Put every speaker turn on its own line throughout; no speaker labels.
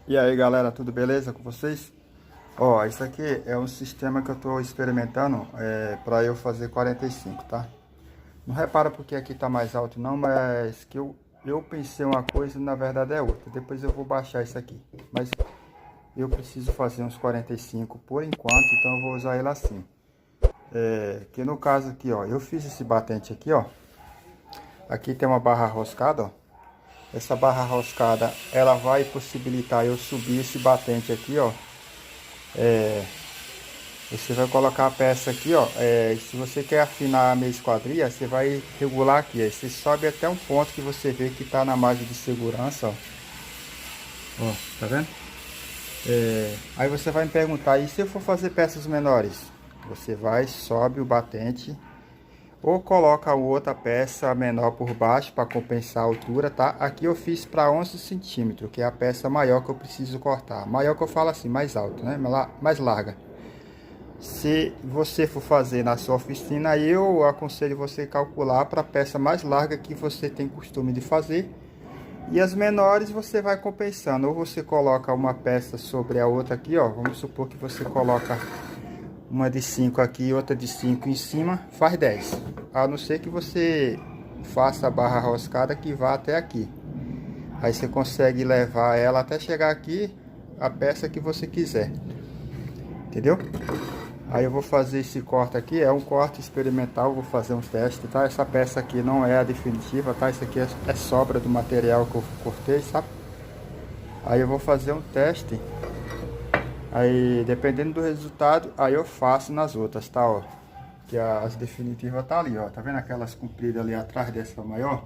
E aí galera, tudo beleza com vocês? Ó, isso aqui é um sistema que eu tô experimentando para eu fazer 45, tá? Não repara porque aqui tá mais alto não, mas que eu pensei uma coisa e na verdade é outra. Depois eu vou baixar isso aqui. Mas eu preciso fazer uns 45 por enquanto, então eu vou usar ele assim. Que no caso aqui, ó, eu fiz esse batente aqui, ó. Aqui tem uma barra roscada, ó. Essa barra roscada, ela vai possibilitar eu subir esse batente aqui, ó. Você vai colocar a peça aqui, ó. Se você quer afinar a meia esquadria, você vai regular aqui. Aí você sobe até um ponto que você vê que tá na margem de segurança, ó. Ó, tá vendo? Aí você vai me perguntar, e se eu for fazer peças menores? Você vai, sobe o batente, ou coloca outra peça menor por baixo para compensar a altura, tá? Aqui eu fiz para 11 centímetros, que é a peça maior que eu preciso cortar. Maior que eu falo assim, mais alto, né? Mais larga. Se você for fazer na sua oficina, eu aconselho você calcular para a peça mais larga que você tem costume de fazer. E as menores você vai compensando. Ou você coloca uma peça sobre a outra aqui, ó. Vamos supor que você coloca uma de 5 aqui e outra de 5 em cima, faz 10. A não ser que você faça a barra roscada que vá até aqui. Aí você consegue levar ela até chegar aqui, a peça que você quiser. Entendeu? Aí eu vou fazer esse corte aqui, é um corte experimental, vou fazer um teste, tá? Essa peça aqui não é a definitiva, tá? Isso aqui é sobra do material que eu cortei, sabe? Aí eu vou fazer um teste, aí dependendo do resultado, aí eu faço nas outras, tá? Ó, que as definitivas tá ali, ó, tá vendo aquelas compridas ali atrás dessa maior?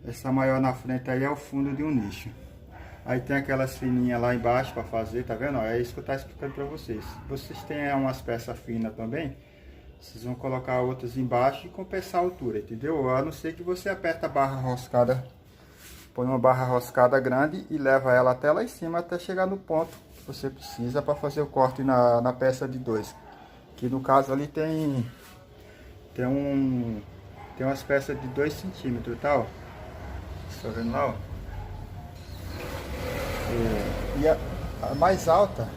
Essa maior na frente aí é o fundo de um nicho. Aí tem aquelas fininhas lá embaixo para fazer, tá vendo? É isso que eu estou explicando para vocês. Vocês têm umas peças finas também, vocês vão colocar outras embaixo e compensar a altura, entendeu? A não ser que você aperta a barra roscada, põe uma barra roscada grande e leva ela até lá em cima, até chegar no ponto que você precisa para fazer o corte na peça de 2. Que no caso ali tem tem umas peças de 2 centímetros, tá? Ó. Tá vendo lá, ó? E a mais alta,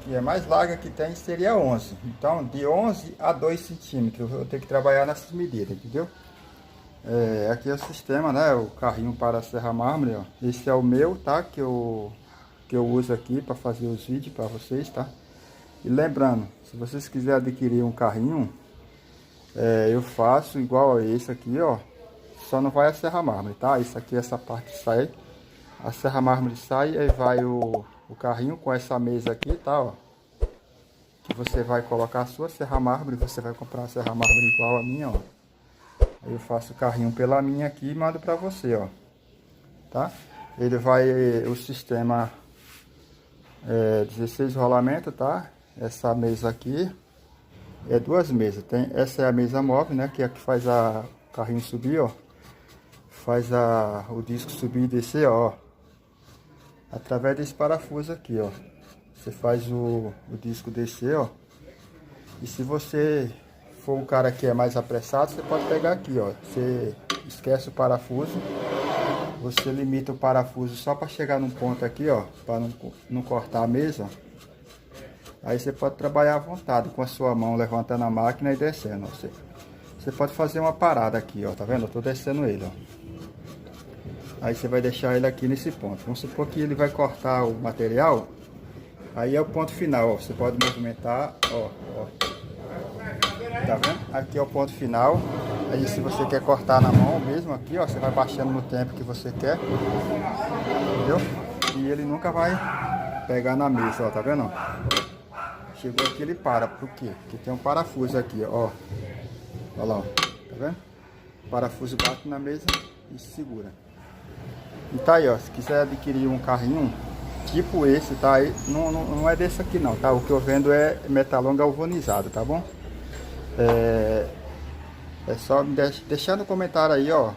que é mais larga que tem, seria 11. Então, de 11 a 2 centímetros, eu tenho que trabalhar nessas medidas, entendeu? Aqui é o sistema, né? O carrinho para serra mármore, ó. Esse é o meu, tá? Que eu uso aqui para fazer os vídeos para vocês, tá? E lembrando, se vocês quiserem adquirir um carrinho, eu faço igual a esse aqui, ó. Só não vai a serra mármore, tá? Isso aqui, essa parte sai. A serra mármore sai, aí vai o carrinho com essa mesa aqui, tá, ó. Que você vai colocar a sua serra mármore, você vai comprar uma serra mármore igual a minha, ó. Aí eu faço o carrinho pela minha aqui e mando pra você, ó. Tá? Ele vai, o sistema 16 rolamento, tá? Essa mesa aqui é duas mesas. Essa é a mesa móvel, né? Que é a que faz o carrinho subir, ó. Faz o disco subir e descer, ó. Através desse parafuso aqui, ó. Você faz o disco descer, ó. E se você for um cara que é mais apressado, você pode pegar aqui, ó. Você esquece o parafuso. Você limita o parafuso só para chegar num ponto aqui, ó. Para não cortar a mesa. Aí você pode trabalhar à vontade com a sua mão, levantando a máquina e descendo. Ó. Você pode fazer uma parada aqui, ó. Tá vendo? Eu tô descendo ele, ó. Aí você vai deixar ele aqui nesse ponto. Vamos supor que ele vai cortar o material. Aí é o ponto final, ó. Você pode movimentar, ó, ó. Tá vendo? Aqui é o ponto final. Aí se você quer cortar na mão mesmo aqui, ó, você vai baixando no tempo que você quer. Entendeu? E ele nunca vai pegar na mesa, ó, tá vendo? Chegou aqui, ele para. Por quê? Porque tem um parafuso aqui, ó. Olha lá, ó. Tá vendo? O parafuso bate na mesa e segura. E tá aí, ó, se quiser adquirir um carrinho tipo esse, tá aí, não é desse aqui não, tá? O que eu vendo é metalon galvanizado, tá bom? É só deixar no comentário aí, ó,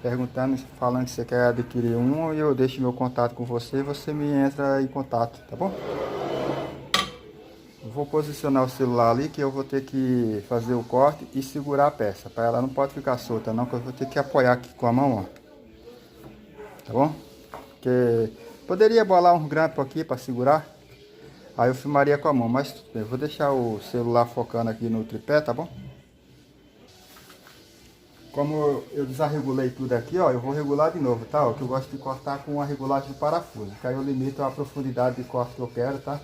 perguntando, falando que você quer adquirir um, e eu deixo meu contato com você e você me entra em contato, tá bom? Eu vou posicionar o celular ali que eu vou ter que fazer o corte e segurar a peça, para ela não pode ficar solta não, que eu vou ter que apoiar aqui com a mão, ó. Tá bom? Porque Poderia bolar um grampo aqui para segurar. Aí eu filmaria com a mão, mas tudo bem. Vou deixar o celular focando aqui no tripé, tá bom? Como eu desarregulei tudo aqui, ó, eu vou regular de novo, tá? Ó, que eu gosto de cortar com a regulagem de parafuso, que aí eu limito a profundidade de corte que eu quero, tá?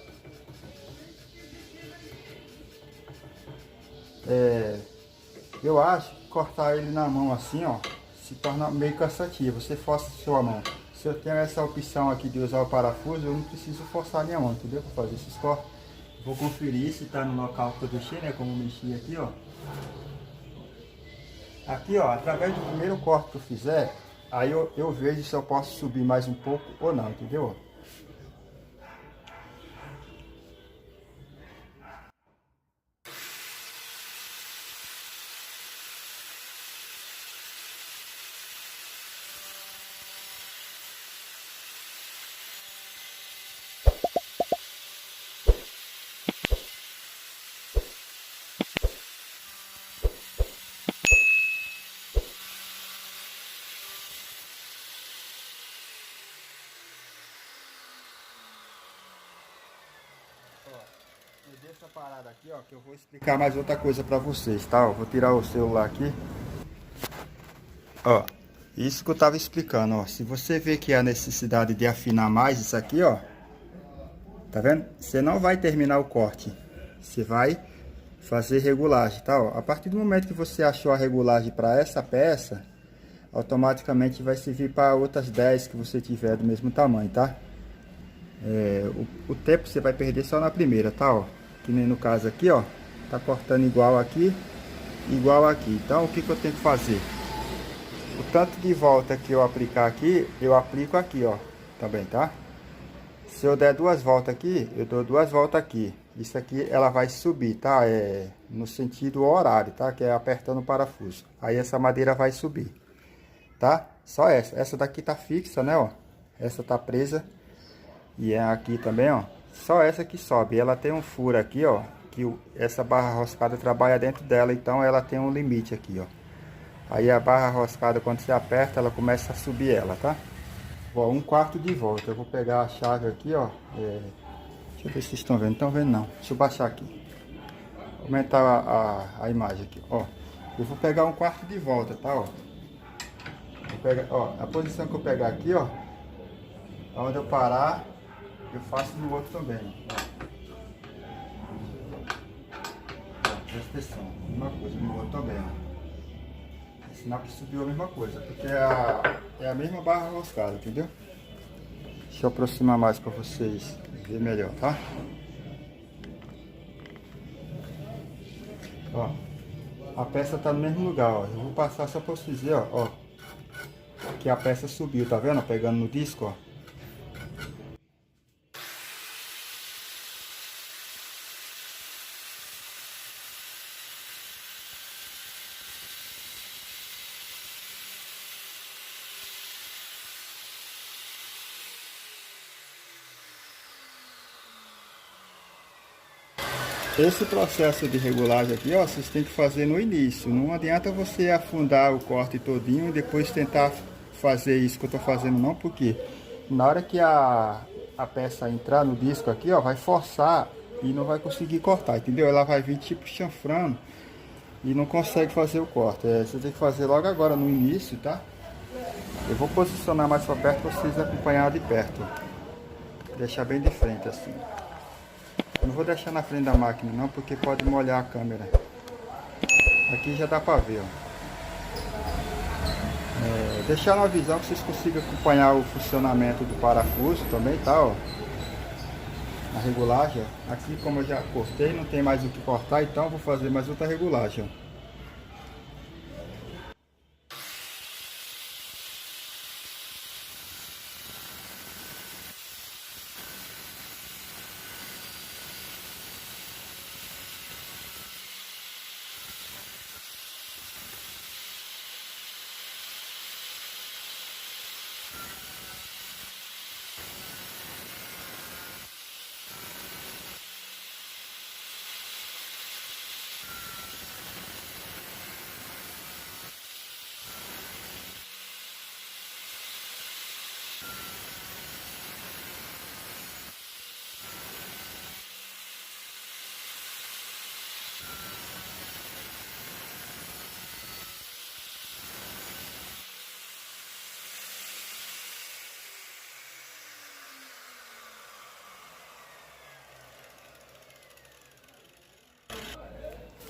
Eu acho que cortar ele na mão assim, ó, se torna meio cansativo. Você força a sua mão. Se eu tenho essa opção aqui de usar o parafuso, eu não preciso forçar a minha mão, entendeu? Para fazer esses cortes. Vou conferir se tá no local que eu deixei, né? Como eu mexi aqui, ó. Aqui, ó, através do primeiro corte que eu fizer, aí eu vejo se eu posso subir mais um pouco ou não, entendeu? Eu deixo a parada aqui, ó, que eu vou explicar mais outra coisa pra vocês, tá? Vou tirar o celular aqui. Ó, isso que eu tava explicando, ó. Se você vê que há necessidade de afinar mais isso aqui, ó. Tá vendo? Você não vai terminar o corte. Você vai fazer regulagem, tá? Ó, a partir do momento que você achou a regulagem para essa peça, automaticamente vai servir para outras 10 que você tiver do mesmo tamanho, tá? O tempo você vai perder só na primeira, tá? Ó, que nem no caso aqui, ó. Tá cortando igual aqui, igual aqui. Então, o que que eu tenho que fazer? O tanto de volta que eu aplicar aqui, eu aplico aqui, ó. Também, tá? Se eu der 2 voltas aqui, eu dou 2 voltas aqui. Isso aqui ela vai subir, tá? No sentido horário, tá? Que é apertando o parafuso. Aí essa madeira vai subir, tá? Só essa. Essa daqui tá fixa, né, ó? Essa tá presa. E é aqui também, ó. Só essa que sobe. Ela tem um furo aqui, ó. Que essa barra roscada trabalha dentro dela. Então ela tem um limite aqui, ó. Aí a barra roscada, quando você aperta, ela começa a subir ela, tá? Ó, 1/4 de volta. Eu vou pegar a chave aqui, ó. Deixa eu ver se vocês estão vendo. Estão vendo não. Deixa eu baixar aqui. Aumentar a imagem aqui, ó. Eu vou pegar 1/4 de volta, tá, ó. Vou pegar, ó, a posição que eu pegar aqui, ó. Onde eu parar, eu faço no outro também. Presta atenção. Mesma coisa no outro também, ó. Sinal que subiu a mesma coisa, porque é a mesma barra roscada, entendeu? Deixa eu aproximar mais para vocês verem melhor, tá? Ó, a peça tá no mesmo lugar, ó. Eu vou passar só para vocês verem, ó, que a peça subiu, tá vendo? Pegando no disco, ó. Esse processo de regulagem aqui, ó, vocês têm que fazer no início. Não adianta você afundar o corte todinho e depois tentar fazer isso que eu tô fazendo não, porque na hora que a peça entrar no disco aqui, ó, vai forçar e não vai conseguir cortar, entendeu? Ela vai vir tipo chanfrando e não consegue fazer o corte. Você tem que fazer logo agora no início, tá? Eu vou posicionar mais para perto para vocês acompanharem de perto. Deixar bem de frente assim. Eu não vou deixar na frente da máquina não, porque pode molhar a câmera. Aqui já dá pra ver, ó. Deixar na visão que vocês consigam acompanhar o funcionamento do parafuso também, tá, ó. A regulagem, ó. Aqui como eu já cortei, não tem mais o que cortar, então eu vou fazer mais outra regulagem, ó.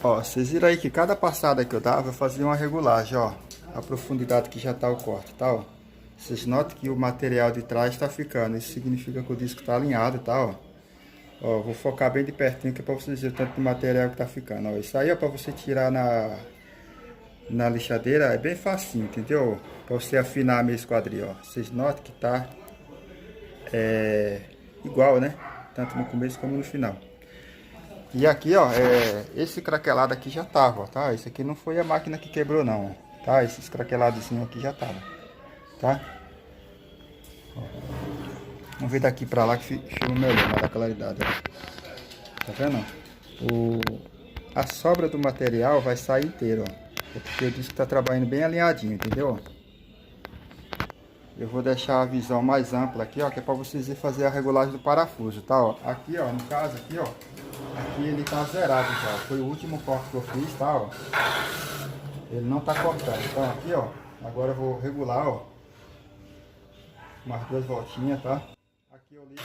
Ó, vocês viram aí que cada passada que eu dava, eu fazia uma regulagem, ó. A profundidade que já tá o corte, tá, ó. Vocês notam que o material de trás tá ficando. Isso significa que o disco tá alinhado, tá, ó. Ó, vou focar bem de pertinho que é pra vocês verem o tanto de material que tá ficando, ó. Isso aí é pra você tirar na lixadeira, é bem facinho, entendeu? Pra você afinar a minha esquadria, ó. Vocês notam que tá igual, né? Tanto no começo como no final. E aqui, ó, esse craquelado aqui já tava, ó, tá? Esse aqui não foi a máquina que quebrou, não, ó, tá? Esses craquelados aqui já tava, tá? Ó. Vamos ver daqui pra lá que filma melhor, mais da claridade, ó. Tá vendo? A sobra do material vai sair inteiro, ó. É porque eu disse que tá trabalhando bem alinhadinho, entendeu? Eu vou deixar a visão mais ampla aqui, ó, que é para vocês fazer a regulagem do parafuso, tá, ó. Aqui, ó, no caso aqui, ó, aqui ele tá zerado já. Foi o último corte que eu fiz, tá, ó. Ele não tá cortando. Então aqui, ó, agora eu vou regular, ó, umas 2 voltinhas, tá? Aqui eu ligo.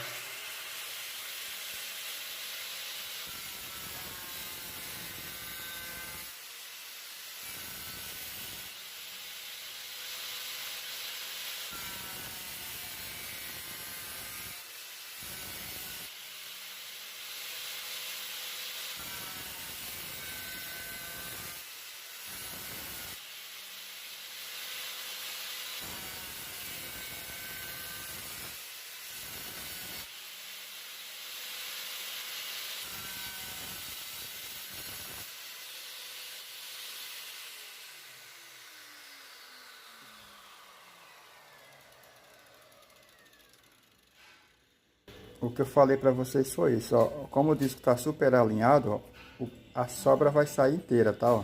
O que eu falei para vocês foi isso, ó. Como o disco tá super alinhado, ó, a sobra vai sair inteira, tá, ó.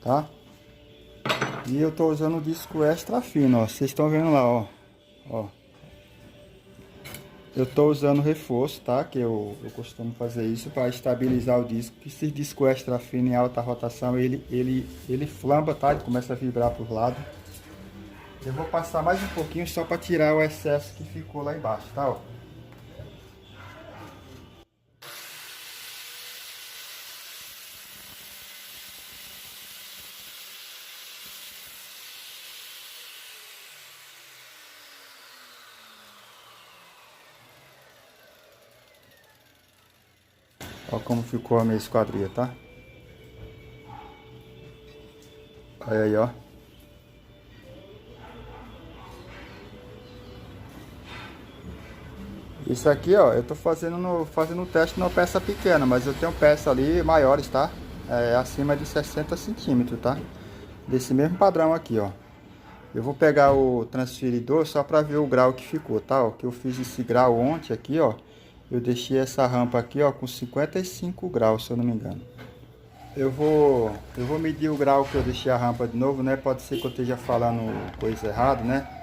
Tá? E eu tô usando o disco extra fino, ó. Vocês estão vendo lá, ó. Ó. Eu tô usando reforço, tá? Que eu costumo fazer isso para estabilizar o disco. Que esse disco extra fino em alta rotação, ele flamba, tá? Ele começa a vibrar por lado. Eu vou passar mais um pouquinho só para tirar o excesso que ficou lá embaixo, tá? Ó. Ó como ficou a minha esquadria, tá? Olha aí, ó. Isso aqui, ó, eu tô fazendo um teste numa peça pequena, mas eu tenho peça ali maiores, tá? Acima de 60 centímetros, tá? Desse mesmo padrão aqui, ó. Eu vou pegar o transferidor só para ver o grau que ficou, tá? Ó, que eu fiz esse grau ontem aqui, ó. Eu deixei essa rampa aqui, ó, com 55 graus, se eu não me engano. Eu vou medir o grau que eu deixei a rampa de novo, né? Pode ser que eu esteja falando coisa errada, né?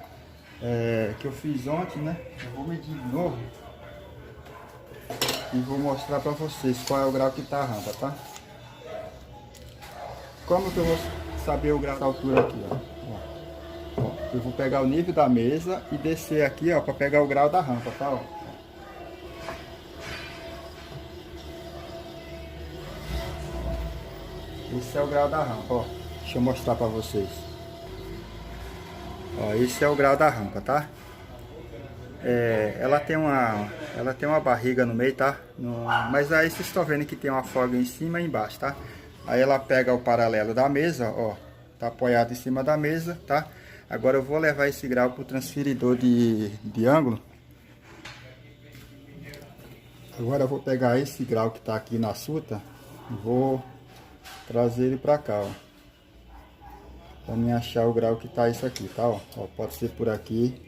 Que eu fiz ontem, né? Eu vou medir de novo e vou mostrar para vocês qual é o grau que tá a rampa, tá? Como que eu vou saber o grau da altura aqui, ó? Ó, eu vou pegar o nível da mesa e descer aqui, ó, para pegar o grau da rampa, tá? Ó. Esse é o grau da rampa, ó. Deixa eu mostrar para vocês. Ó, esse é o grau da rampa, tá? Ela tem uma barriga no meio, tá? Mas aí vocês estão vendo que tem uma folga em cima e embaixo, tá? Aí ela pega o paralelo da mesa, ó. Tá apoiado em cima da mesa, tá? Agora eu vou levar esse grau pro transferidor de ângulo. Agora eu vou pegar esse grau que tá aqui na suta e vou trazer ele pra cá, ó. Pra mim achar o grau que tá isso aqui, tá? Ó, pode ser por aqui.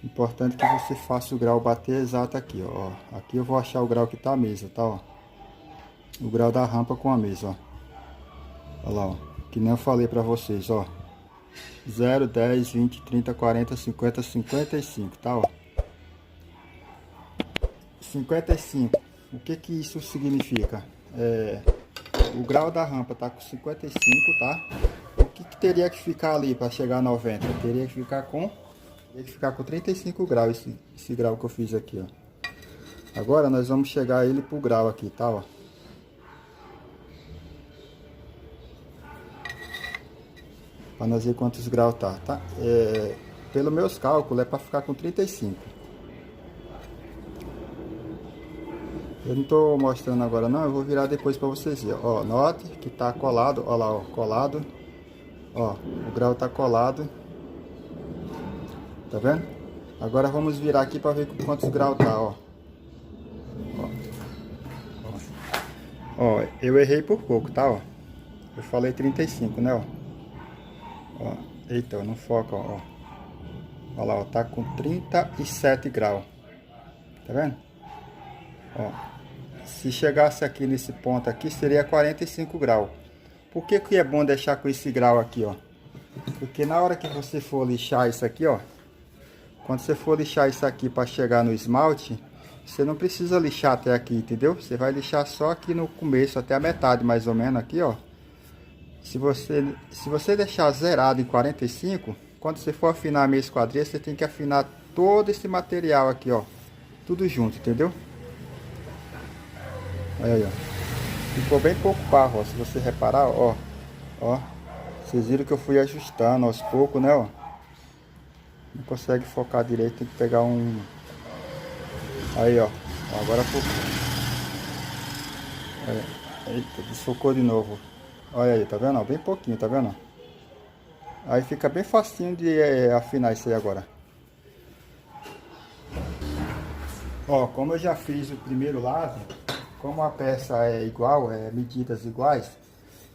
Importante que você faça o grau bater exato aqui, ó. Aqui eu vou achar o grau que tá a mesa, tá? Ó. O grau da rampa com a mesa, ó. Olha lá, ó. Que nem eu falei pra vocês, ó. 0, 10, 20, 30, 40, 50, 55, tá? Ó. 55. O que que isso significa? O grau da rampa tá com 55, tá? O que que teria que ficar ali para chegar a 90? Teria que ficar com 35 graus esse grau que eu fiz aqui, ó. Agora nós vamos chegar ele pro grau aqui, tá? Ó. Para nós ver quantos graus tá? Pelo meus cálculos é para ficar com 35. Eu não tô mostrando agora não, eu vou virar depois para vocês verem. Ó, note que tá colado, ó lá, ó, colado. Ó, o grau tá colado. Tá vendo? Agora vamos virar aqui para ver quantos graus tá, ó. Ó, eu errei por pouco, tá, ó. Eu falei 35, né, ó. Ó, eita, não foca, ó. Olha lá, ó, tá com 37 graus. Tá vendo? Ó, se chegasse aqui nesse ponto aqui, seria 45 graus. Por que que é bom deixar com esse grau aqui, ó? Porque na hora que você for lixar isso aqui, ó, quando você for lixar isso aqui para chegar no esmalte, você não precisa lixar até aqui, entendeu? Você vai lixar só aqui no começo, até a metade mais ou menos aqui, ó. Se você deixar zerado em 45, quando você for afinar a meia esquadria, você tem que afinar todo esse material aqui, ó. Tudo junto, entendeu? Olha aí, ó. Ficou bem pouco barro, ó. Se você reparar, ó. Ó. Vocês viram que eu fui ajustando aos poucos, né, ó. Não consegue focar direito, tem que pegar um... Aí, ó. Agora focou. Eita, desfocou de novo. Olha aí, tá vendo? Ó, bem pouquinho, tá vendo? Aí fica bem facinho de afinar isso aí agora. Ó, como eu já fiz o primeiro lado, como a peça é igual, medidas iguais,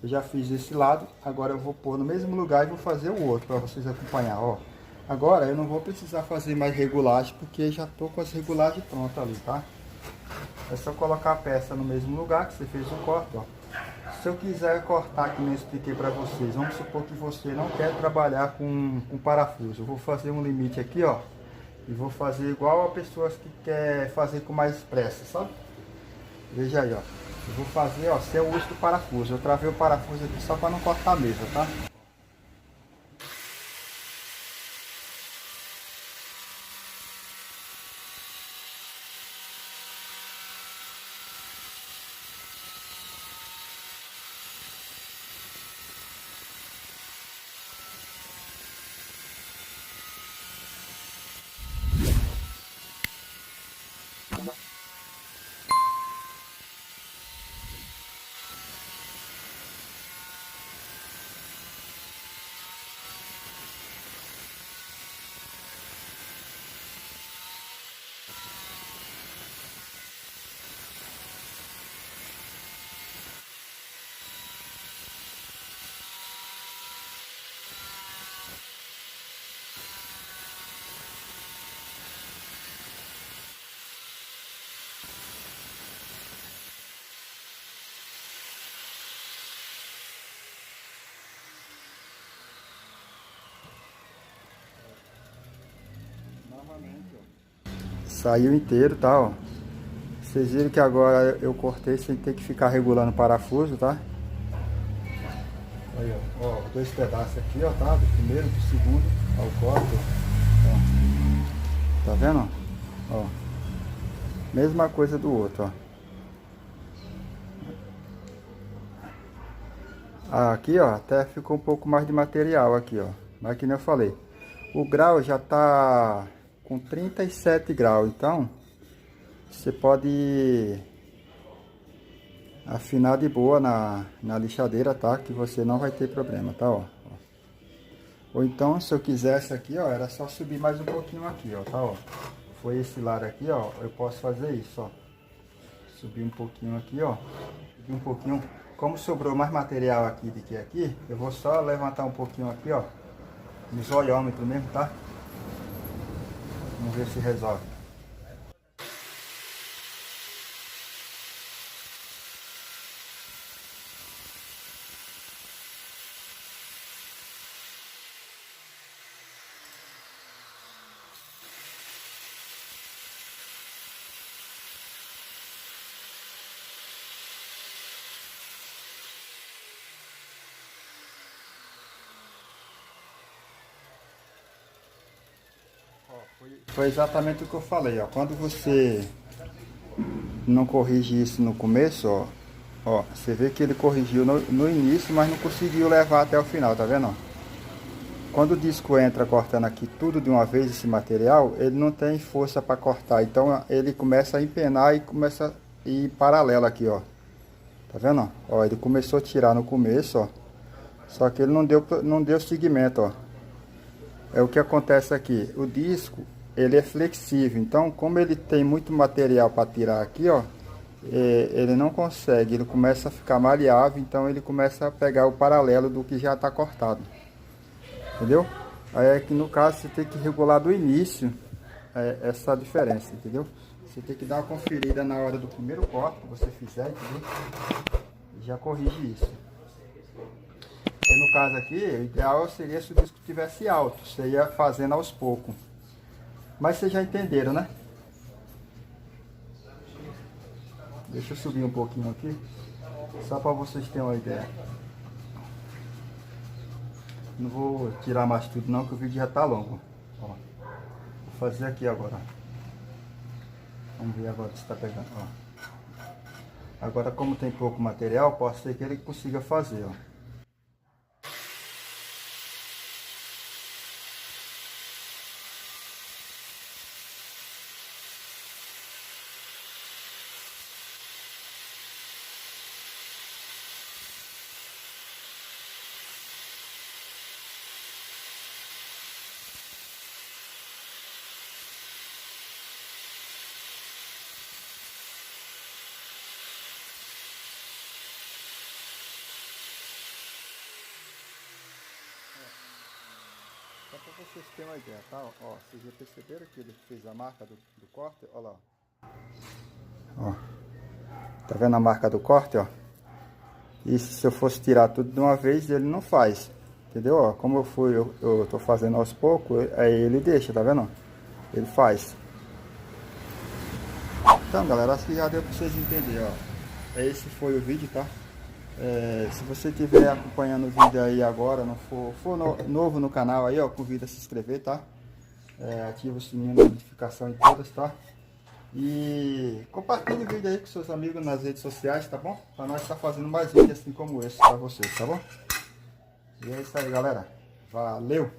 eu já fiz esse lado. Agora eu vou pôr no mesmo lugar e vou fazer o outro para vocês acompanhar, ó. Agora eu não vou precisar fazer mais regulagem, porque já tô com as regulagens prontas ali, tá? É só colocar a peça no mesmo lugar que você fez o corte, ó. Se eu quiser cortar, que nem eu expliquei para vocês, vamos supor que você não quer trabalhar com parafuso. Eu vou fazer um limite aqui, ó, e vou fazer igual a pessoas que quer fazer com mais pressa, sabe? Veja aí, ó. Eu vou fazer, ó, sem o uso do parafuso. Eu travei o parafuso aqui só para não cortar a mesa, tá? Saiu inteiro, tá, ó. Vocês viram que agora eu cortei sem ter que ficar regulando o parafuso, tá? Aí, ó, dois pedaços aqui, ó, tá? Do primeiro, do segundo, ao corte, ó. Tá vendo, ó? Mesma coisa do outro, ó. Aqui, ó, até ficou um pouco mais de material aqui, ó. Mas que nem eu falei, o grau já tá com 37 graus, então você pode afinar de boa na lixadeira, tá? Que você não vai ter problema, tá, ó. Ou então, se eu quisesse aqui, ó, era só subir mais um pouquinho aqui, ó, tá, ó. Foi esse lado aqui, ó, eu posso fazer isso, ó. Subir um pouquinho aqui, ó. Subir um pouquinho. Como sobrou mais material aqui do que aqui, eu vou só levantar um pouquinho aqui, ó. No zoiômetro mesmo, tá? Vamos ver se resolve. Foi exatamente o que eu falei, ó. Quando você não corrige isso no começo, ó, você vê que ele corrigiu no início, mas não conseguiu levar até o final, tá vendo, ó? quando o disco entra cortando aqui tudo de uma vez esse material, ele não tem força para cortar. Então ele começa a empenar e começa a ir paralelo aqui, ó. Tá vendo? Ó, ele começou a tirar no começo, ó. Só que ele não deu segmento, ó. É o que acontece aqui. O disco, ele é flexível. Então, como ele tem muito material para tirar aqui, ó, ele não consegue. Ele começa a ficar maleável. Então, ele começa a pegar o paralelo do que já está cortado. Entendeu? Aí é que no caso você tem que regular do início essa diferença, entendeu? Você tem que dar uma conferida na hora do primeiro corte que você fizer, entendeu? E já corrige isso. E no caso aqui, o ideal seria se o disco estivesse alto, você ia fazendo aos poucos. Mas vocês já entenderam, né? Deixa eu subir um pouquinho aqui, só para vocês terem uma ideia. Não vou tirar mais tudo não, que o vídeo já tá longo. Ó, vou fazer aqui agora. Vamos ver agora se está pegando. Ó. Agora, como tem pouco material, pode ser que ele consiga fazer, ó. Só para vocês terem uma ideia, tá? Ó, vocês já perceberam que ele fez a marca do corte? Olha lá. Ó. Tá vendo a marca do corte, ó? E se eu fosse tirar tudo de uma vez, ele não faz. Entendeu? Ó, como eu tô fazendo aos poucos, aí ele deixa, tá vendo? Ele faz. Então, galera, acho que já deu para vocês entenderem, ó. Esse foi o vídeo, tá? Se você estiver acompanhando o vídeo aí agora, não for novo no canal aí, ó, convido a se inscrever, tá? Ativa o sininho de notificação em todas, tá? E compartilhe o vídeo aí com seus amigos nas redes sociais, tá bom? Pra nós estar fazendo mais vídeos assim como esse pra vocês, tá bom? E é isso aí, galera. Valeu!